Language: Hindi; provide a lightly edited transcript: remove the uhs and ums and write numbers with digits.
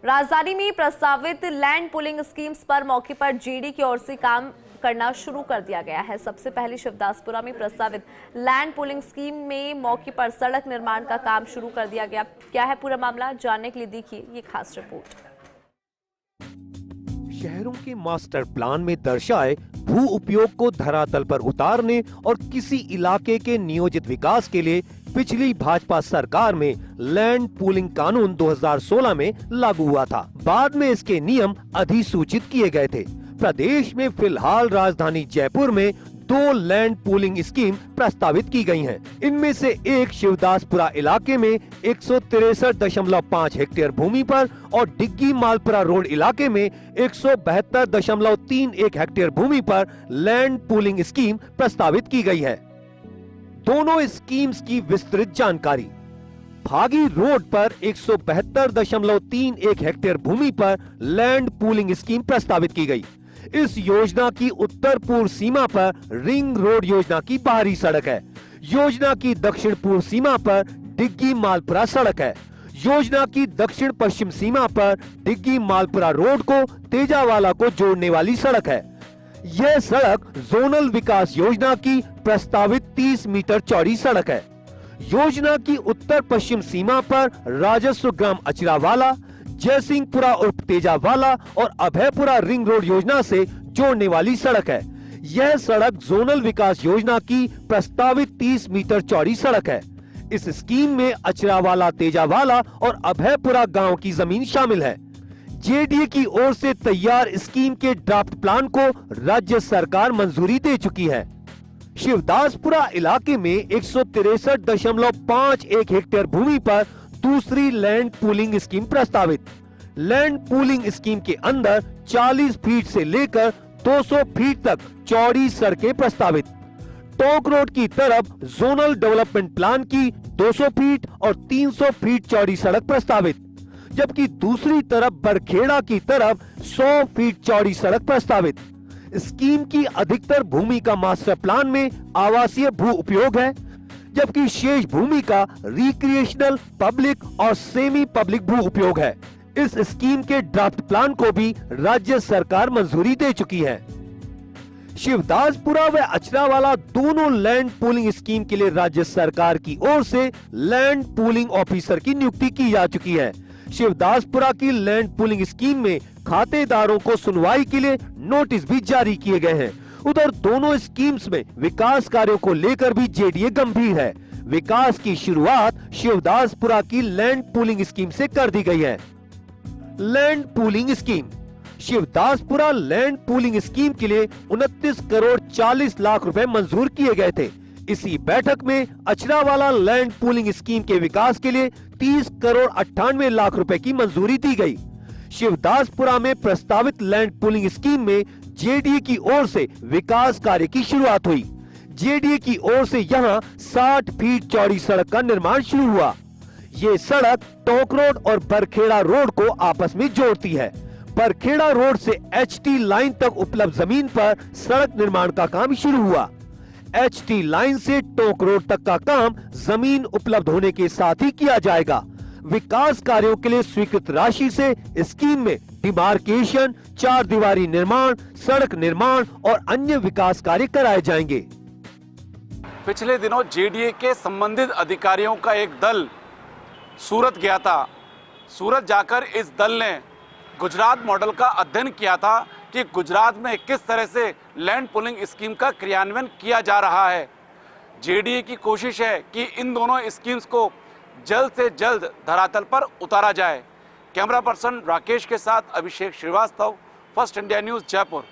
राजधानी में प्रस्तावित लैंड पुलिंग स्कीम्स पर मौके पर जेडी की ओर से काम करना शुरू कर दिया गया है। सबसे पहले शिवदासपुरा में प्रस्तावित लैंड पुलिंग स्कीम में मौके पर सड़क निर्माण का काम शुरू कर दिया गया। क्या है पूरा मामला, जानने के लिए देखिए ये खास रिपोर्ट। शहरों के मास्टर प्लान में दर्शाए भू उपयोग को धरातल पर उतारने और किसी इलाके के नियोजित विकास के लिए पिछली भाजपा सरकार में लैंड पूलिंग कानून 2016 में लागू हुआ था। बाद में इसके नियम अधिसूचित किए गए थे। प्रदेश में फिलहाल राजधानी जयपुर में 2 लैंड पूलिंग स्कीम प्रस्तावित की गई हैं। इनमें से एक शिवदासपुरा इलाके में 163.5 हेक्टेयर भूमि पर और डिग्गी मालपुरा रोड इलाके में 172.31 हेक्टेयर भूमि पर लैंड पूलिंग स्कीम प्रस्तावित की गई है। दोनों स्कीम्स की विस्तृत जानकारी। भागी रोड पर 172.31 हेक्टेयर भूमि पर लैंड पूलिंग स्कीम प्रस्तावित की गई। इस योजना की उत्तर पूर्व सीमा पर रिंग रोड योजना की बाहरी सड़क है। योजना की दक्षिण पूर्व सीमा पर डिग्गी मालपुरा सड़क है। योजना की दक्षिण पश्चिम सीमा पर डिग्गी मालपुरा रोड को तेजावाला को जोड़ने वाली सड़क है। यह सड़क जोनल विकास योजना की प्रस्तावित 30 मीटर चौड़ी सड़क है। योजना की उत्तर पश्चिम सीमा पर राजस्व ग्राम अचरावाला, जयसिंहपुरा उर्फ तेजावाला और अभयपुरा रिंग रोड योजना से जोड़ने वाली सड़क है। यह सड़क जोनल विकास योजना की प्रस्तावित 30 मीटर चौड़ी सड़क है। इस स्कीम में अचरावाला, तेजावाला और अभयपुरा गांव की जमीन शामिल है। जेडीए की ओर से तैयार स्कीम के ड्राफ्ट प्लान को राज्य सरकार मंजूरी दे चुकी है। शिवदासपुरा इलाके में 163.51 हेक्टेयर भूमि पर दूसरी लैंड पूलिंग स्कीम प्रस्तावित। लैंड पूलिंग स्कीम के अंदर 40 फीट से लेकर 200 फीट तक चौड़ी सड़कें प्रस्तावित। टोंक रोड की तरफ जोनल डेवलपमेंट प्लान की 200 फीट और 300 फीट चौड़ी सड़क प्रस्तावित, जबकि दूसरी तरफ बरखेड़ा की तरफ 100 फीट चौड़ी सड़क प्रस्तावित। स्कीम की अधिकतर भूमि का मास्टर प्लान में आवासीय भू उपयोग है, जबकि शेष भूमि का रिक्रिएशनल, पब्लिक और सेमी पब्लिक भू उपयोग है। इस स्कीम के ड्राफ्ट प्लान को भी राज्य सरकार मंजूरी दे चुकी है। शिवदासपुरा व अचरावाला दोनों लैंड पूलिंग स्कीम के लिए राज्य सरकार की ओर से लैंड पूलिंग ऑफिसर की नियुक्ति की जा चुकी है। शिवदासपुरा की लैंड पूलिंग स्कीम में खातेदारों को सुनवाई के लिए नोटिस भी जारी किए गए हैं। उधर दोनों स्कीम्स में विकास कार्यों को लेकर भी जेडीए गंभीर है। विकास की शुरुआत शिवदासपुरा की लैंड पूलिंग स्कीम से कर दी गई है। Land pooling scheme. Shivdaspura land pooling scheme के लिए 29 करोड़ 40 लाख रुपए मंजूर किए गए थे। इसी बैठक में अचरावाला लैंड पूलिंग स्कीम के विकास के लिए 30 करोड़ 98 लाख रुपए की मंजूरी दी गई। शिवदासपुरा में प्रस्तावित लैंड पूलिंग स्कीम में जेडीए की ओर से विकास कार्य की शुरुआत हुई। जेडीए की ओर से यहां 60 फीट चौड़ी सड़क का निर्माण शुरू हुआ। ये सड़क टोंक रोड और बरखेड़ा रोड को आपस में जोड़ती है। बरखेड़ा रोड से एचटी लाइन तक उपलब्ध जमीन पर सड़क निर्माण का काम शुरू हुआ। एचटी लाइन से टोंक रोड तक का काम जमीन उपलब्ध होने के साथ ही किया जाएगा। विकास कार्यों के लिए स्वीकृत राशि से स्कीम में डिमार्केशन, 4 दीवारी निर्माण, सड़क निर्माण और अन्य विकास कार्य कराए जाएंगे। पिछले दिनों जेडीए के संबंधित अधिकारियों का एक दल सूरत गया था। सूरत जाकर इस दल ने गुजरात मॉडल का अध्ययन किया था कि गुजरात में किस तरह से लैंड पूलिंग स्कीम का क्रियान्वयन किया जा रहा है। जेडीए की कोशिश है कि इन दोनों स्कीम्स को जल्द से जल्द धरातल पर उतारा जाए। कैमरा पर्सन राकेश के साथ Abhishek Srivastava, First India News, Jaipur.